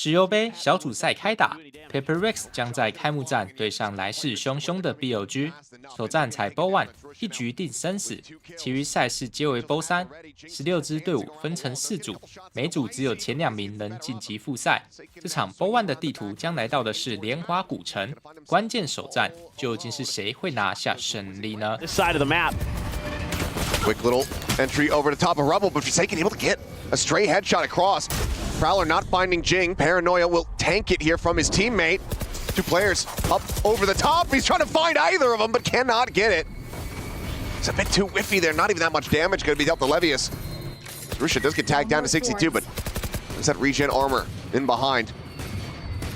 石油杯小组赛开打 ，PRX 将在开幕战对上来势汹汹的 BLG， 首战采 BO1， 一局定生死，其余赛事皆为 BO3。16支队伍分成4组，每组只有前2名能晋级复赛。这场 BO1 的地图将来到的是莲华古城，关键首战究竟是谁会拿下胜利呢？ Quick little entry over the top of Rebel, but Forsaken able to get a stray headshot across. Prowler not finding Jing. Paranoia will tank it here from his teammate. 2 players up over the top. He's trying to find either of them, but cannot get it. It's a bit too whiffy there. Not even that much damage going to be dealt to Levius. Rusha does get tagged down to 62, but there's that regen armor in behind.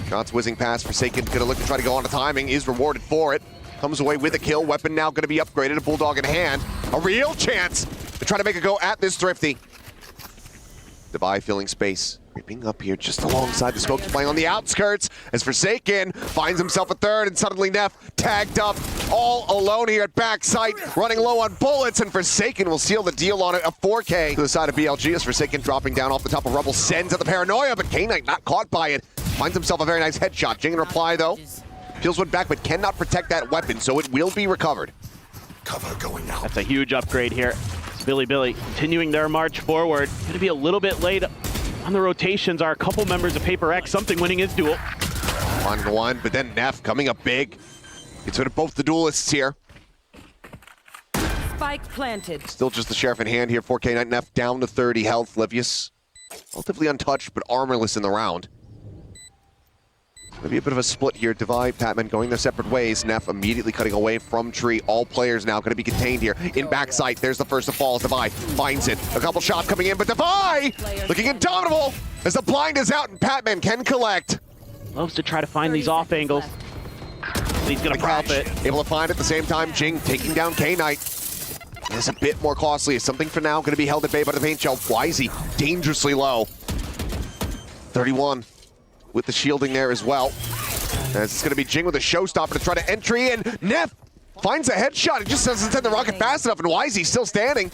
Shots whizzing past. Forsaken going to look to try to go on to timing. Is rewarded for it. Comes away with a kill. Weapon now going to be upgraded. A Bulldog in hand. A real chance to try to make a go at this Thrifty. Devi filling space. Creeping up here just alongside the smoke, playing on the outskirts as Forsaken finds himself a third, and suddenly Neff tagged up all alone here at backside, running low on bullets, and Forsaken will seal the deal on it. A 4K to the side of BLG as Forsaken dropping down off the top of Rubble, sends at the Paranoia, but K-Knight not caught by it. Finds himself a very nice headshot. Jing in reply though. Peels one back, but cannot protect that weapon, so it will be recovered. Cover going out. That's a huge upgrade here. It's Billy continuing their march forward. Going to be a little bit late on the rotations. Are a couple members of PRX. Something winning his duel. 1-1, but then Neff coming up big. Gets rid of both the duelists here. Spike planted. Still just the Sheriff in hand here. 4K Knight Neff down to 30 health. Levius relatively untouched, but armorless in the round. Maybe a bit of a split here. Devi, Patman going their separate ways. Neff immediately cutting away from Tree. All players now going to be contained here. In backside, there's the first to fall. Devi finds it. A couple shots coming in, but Devi looking indomitable as the blind is out and Patman can collect. Loves to try to find these off angles. He's going to profit. Able to find at the same time. Jing taking down K-Knight. It's a bit more costly. It's something for now going to be held at bay by the paint shell. Wisey dangerously low. 31. With the shielding there as well. As it's going to be Jing with a showstopper to try to entry, and Neff finds a headshot. It just doesn't send the rocket fast enough, and Wisey still standing.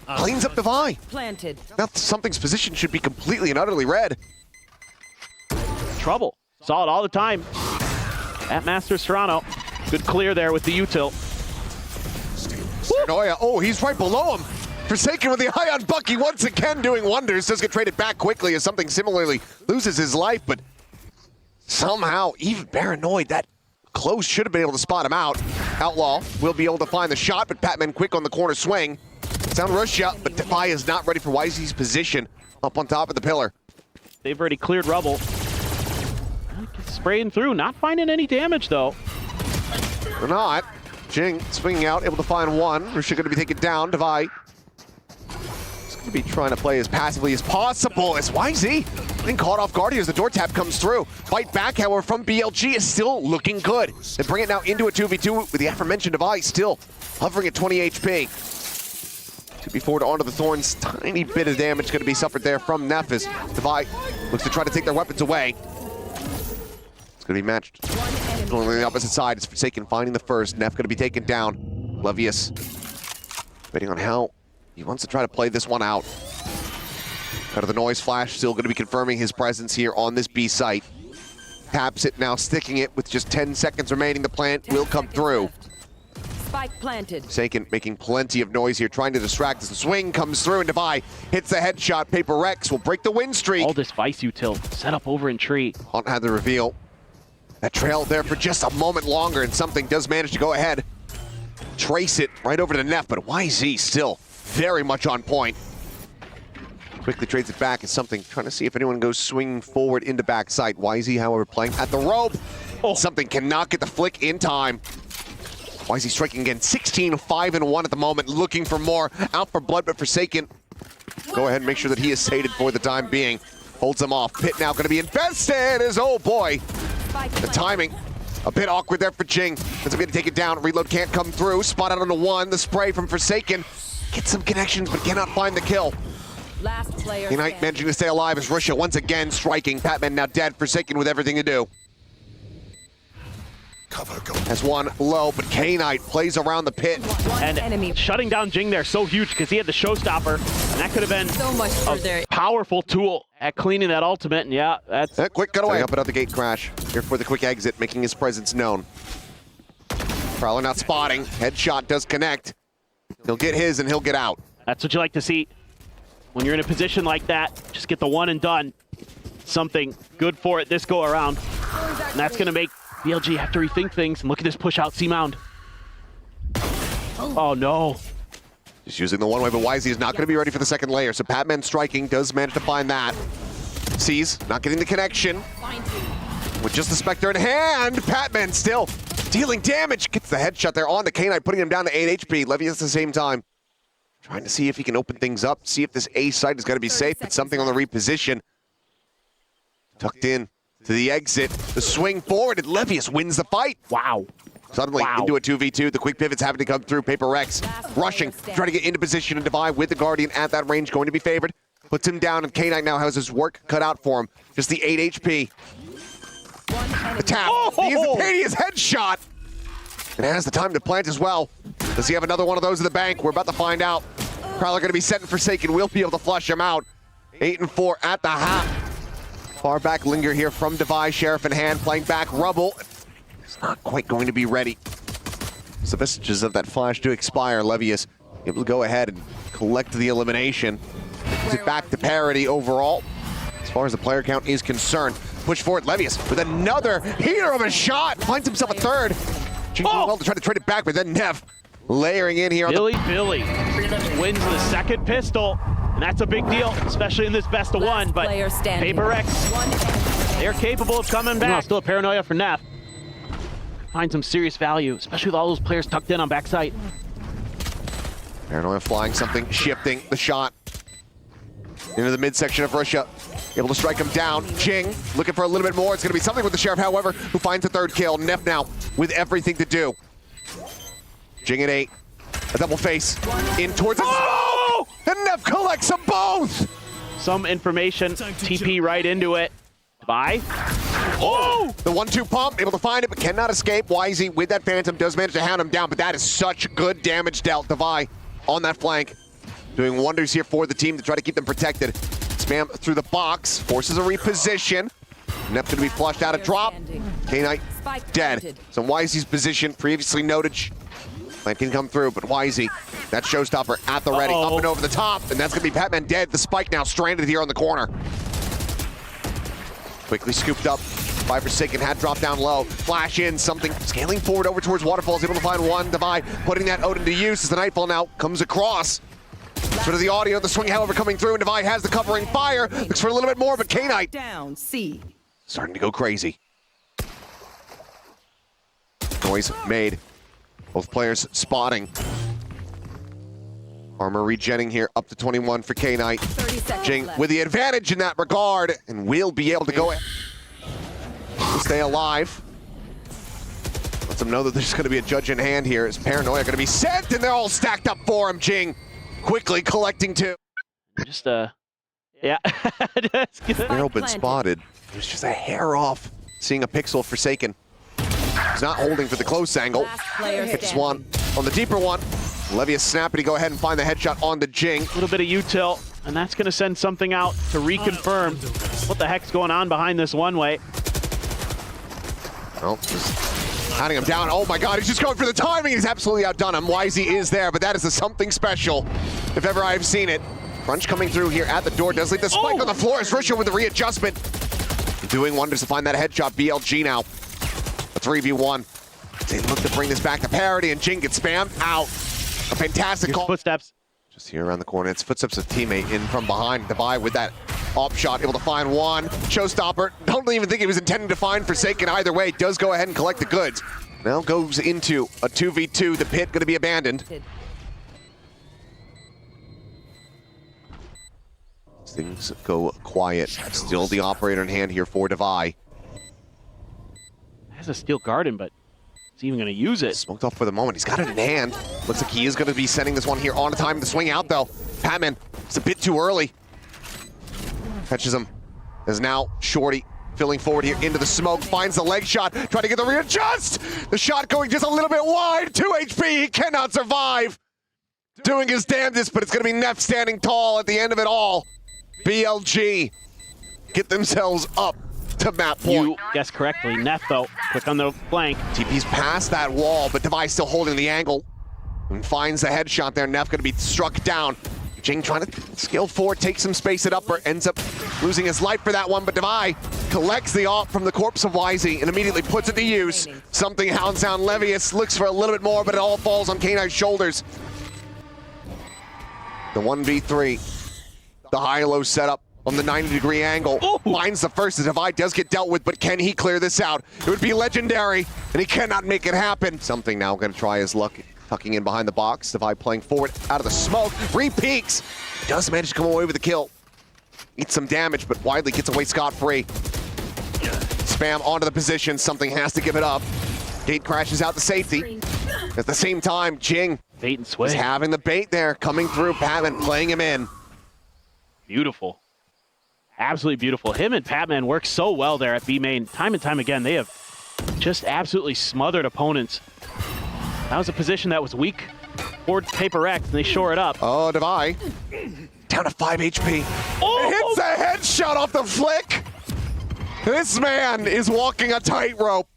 Cleans up Devi. Planted. Now something's position should be completely and utterly red. Trouble. Saw it all the time. At Master Serrano. Good clear there with the util. Paranoia. Oh, he's right below him. Forsaken with the eye on Bucky once again doing wonders. Does get traded back quickly as something similarly loses his life, but somehow, even paranoid, that close should have been able to spot him out. Outlaw will be able to find the shot, but Patman quick on the corner swing. Sound Russia, but Defi is not ready for Wisey's position up on top of the pillar. They've already cleared Rubble. Spraying through, not finding any damage though. They're not. Jing swinging out, able to find one. Russia going to be taken down. Devi going to be trying to play as passively as possible as Wisey getting caught off guard here as the door tap comes through. Fight back, however, from BLG is still looking good. They bring it now into a 2v2 with the aforementioned device still hovering at 20 HP. 2b forward onto the Thorns. Tiny bit of damage going to be suffered there from Neff as Devi looks to try to take their weapons away. It's going to be matched. Going on the opposite side. It's Forsaken finding the first. Neff going to be taken down. Levius waiting on how he wants to try to play this one out. Out of the noise, Flash still going to be confirming his presence here on this B site. Taps it now, sticking it with just 10 seconds remaining. The plant will come through. Spike planted. Forsaken making plenty of noise here, trying to distract as the swing comes through, and Devi hits the headshot. PRX will break the win streak. All this Vice util set up over in Tree. Hunt had the reveal. That trailed there for just a moment longer, and something does manage to go ahead. Trace it right over to Neff, but YZ still very much on point. Quickly trades it back as something, trying to see if anyone goes swinging forward into backside. YZ, however, playing at the rope. Oh. Something cannot get the flick in time. YZ striking again, 16-5-1 at the moment, looking for more. Out for blood, but Forsaken. Go ahead and make sure that he is sated for the time being. Holds him off. Pit now going to be invested as, oh boy. The timing, a bit awkward there for Jing. As I'm going to take it down. Reload can't come through. Spot out on the one. The spray from Forsaken. Gets some connections, but cannot find the kill. Last player. Knight managing to stay alive as Russia once again striking. Patman now dead. Forsaken with everything to do. Cover going. Has one low, but K-Knight plays around the pit. And enemy. shutting down Jing there so huge because he had the showstopper, and that could have been So much further. a powerful tool at cleaning that ultimate. And yeah, that's Quick cutaway up and out the gate crash. Here for the quick exit, making his presence known. Prowler not spotting. Headshot does connect. He'll get his and he'll get out. That's what you like to see. When you're in a position like that, just get the one and done. Something good for it this go around. And that's going to make BLG have to rethink things. And look at this push out C-Mound. Oh, no. Just using the one way, but Wisey is not going to be ready for the second layer. So Patman striking does manage to find that. Sees, not getting the connection. With just the Spectre in hand, Patman still dealing damage. Gets the headshot there on the K-Knight, putting him down to 8 HP. Levius at the same time. Trying to see if he can open things up, see if this A site is going to be safe, but something on the reposition. Tucked in to the exit, the swing forward, and Levius wins the fight. Wow. Suddenly into a 2v2, the quick pivot's having to come through. PRX rushing, trying to get into position and divide with the Guardian at that range, going to be favored. Puts him down, and K-Knight now has his work cut out for him. Just the 8 HP. The tap, the instantaneous headshot. And has the time to plant as well. Does he have another one of those in the bank? We're about to find out. Prowler going to be set and forsaken. We'll be able to flush him out. 8-4 at the half. Far back linger here from Device, Sheriff in hand, playing back Rubble. It's not quite going to be ready. As the vestiges of that flash do expire, Levius able to go ahead and collect the elimination. Brings it back to parity overall. As far as the player count is concerned. Push forward, Levius with another heater of a shot. Finds himself a third. Doing well to try to trade it back, but then Neff layering in here. Billy wins the second pistol, and that's a big deal, especially in this best of one. But PRX, they're capable of coming back. No, still a paranoia for Neff. Find some serious value, especially with all those players tucked in on backside. Paranoia flying something, shifting the shot into the midsection of Russia. Able to strike him down. Jing looking for a little bit more. It's going to be something with the Sheriff, however, who finds a third kill. Neff now with everything to do. Jing at 8. A double face in towards the smoke! And Neff collects them both! Some information, TP right into it. Bye. The 1-2 pump, able to find it, but cannot escape. Wisey with that Phantom does manage to hound him down, but that is such good damage dealt. Devi on that flank. Doing wonders here for the team to try to keep them protected. Spam through the box, forces a reposition. Neff going to be flushed out a drop. K-Knight dead. So Wisey's position, previously noted, Plant can come through, but Wisey, that showstopper at the ready, up and over the top, and that's going to be Patman dead. The Spike now stranded here on the corner. Quickly scooped up by Forsaken, had dropped down low. Flash in, something scaling forward over towards Waterfalls, able to find one. Divide, putting that Odin to use as the Nightfall now comes across. Sort of the audio, the swing, however, coming through, and Divide has the covering fire. Looks for a little bit more, but K-Knight Down, C. starting to go crazy. Noise made. Both players spotting. Armor regenning here, up to 21 for K-Knight. Jing with the advantage in that regard, and will be able to go in. Stay alive. Lets them know that there's going to be a judge in hand here. As Paranoia going to be sent, and they're all stacked up for him. Jing quickly collecting 2. Just, yeah. Arrow been spotted. It was just a hair off. Seeing a pixel Forsaken. He's not holding for the close angle. Hits one on the deeper one. Levius snappy to go ahead and find the headshot on the Jing. A little bit of util, and that's going to send something out to reconfirm what the heck's going on behind this one-way. Oh, just hunting him down. Oh my God, he's just going for the timing. He's absolutely outdone him. Wisey is there, but that is a something special, if ever I've seen it. Crunch coming through here at the door. Does leave the Spike on the floor as Risha with the readjustment. Doing wonders to find that headshot. BLG now. A 3v1. They look to bring this back to parity, and Jing gets spammed out. A fantastic call. Footsteps. Just here around the corner. It's footsteps of teammate in from behind. Divide with that op shot, able to find one. Showstopper. Don't even think he was intending to find Forsaken either way. Does go ahead and collect the goods. Now goes into a 2v2. The pit going to be abandoned. Things go quiet. Still the operator in hand here for Devi. Has a steel garden, but is he even going to use it? Smoked off for the moment. He's got it in hand. Looks like he is going to be sending this one here on time to swing out, though. Patman, it's a bit too early. Catches him. As now Shorty filling forward here into the smoke, finds the leg shot, trying to get the readjust. The shot going just a little bit wide, 2 HP, he cannot survive. Doing his damnedest, but it's gonna be Neff standing tall at the end of it all. BLG get themselves up to map point. You guessed correctly. Neff, though, quick on the flank. TP's past that wall, but Devi still holding the angle. And finds the headshot there. Neff gonna be struck down. Jing trying to scale forward, take some space at upper, ends up losing his life for that one, but Devi collects the AWP from the corpse of YZ and immediately puts it to use. Something hounds down Levius, looks for a little bit more, but it all falls on K9's shoulders. The 1v3, the high-low setup on the 90-degree angle. Ooh. Finds the first, the Devi does get dealt with, but can he clear this out? It would be legendary, and he cannot make it happen. Something now gonna try his luck. Tucking in behind the box, Devi playing forward out of the smoke, re-peeks, does manage to come away with the kill. Eats some damage, but Widely gets away scot-free. Spam onto the position, something has to give it up. Gate crashes out to safety. At the same time, Jing Bait and sway. is having the bait there, coming through, Patman playing him in. Beautiful. Absolutely beautiful. Him and Patman work so well there at B main. Time and time again, they have just absolutely smothered opponents. That was a position that was weak towards PRX, and they shore it up. Oh, Devi down to 5 HP. Oh! Hits a headshot off the flick. This man is walking a tightrope.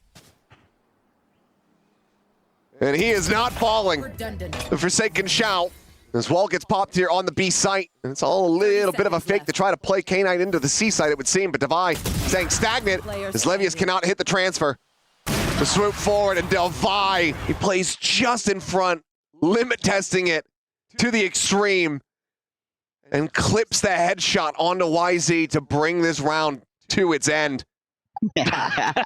And he is not falling. The Forsaken shout. This wall gets popped here on the B site. And it's all a little bit of a fake to try to play K9 into the C site, it would seem. But Devi staying stagnant as Levius cannot hit the transfer. The swoop forward and Devi, he plays just in front, limit testing it to the extreme, and clips the headshot onto YZ to bring this round to its end. Now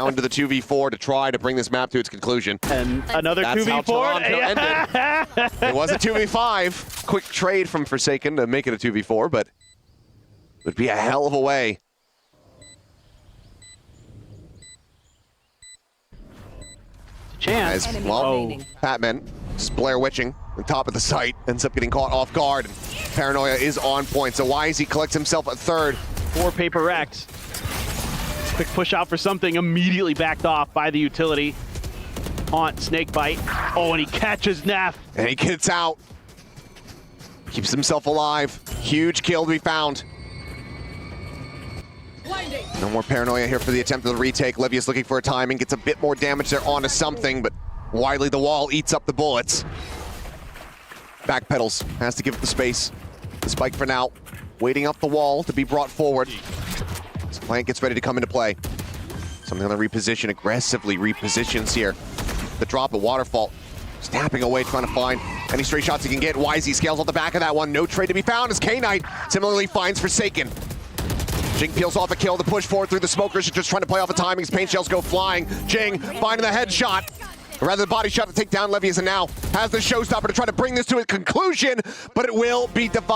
into the 2v4 to try to bring this map to its conclusion. And another That's how 2v4. Toronto ended. It was a 2v5. Quick trade from Forsaken to make it a 2v4, but it would be a hell of a way. Chance. As well, Patman, Blair witching on top of the site, ends up getting caught off guard. And Paranoia is on point, so YZ collects himself a third. For PRX. Quick push out for something, immediately backed off by the utility. Haunt, snake bite. Oh, and he catches Neff. And he gets out. Keeps himself alive. Huge kill to be found. No more Paranoia here for the attempt of the retake. Levius looking for a timing, gets a bit more damage there onto something, but Widely the wall eats up the bullets. Backpedals, has to give it the space. The spike for now, waiting up the wall to be brought forward. This plant gets ready to come into play. Something on the reposition, aggressively repositions here. The drop of Waterfall, snapping away, trying to find any stray shots he can get. YZ scales off the back of that one, no trade to be found as K-Knight similarly finds Forsaken. Jing peels off a kill to push forward through the smokers, just trying to play off the timings. Paint shells go flying. Jing finding the headshot. Or rather the body shot to take down Levius, and now has the showstopper to try to bring this to a conclusion, but it will be Devi.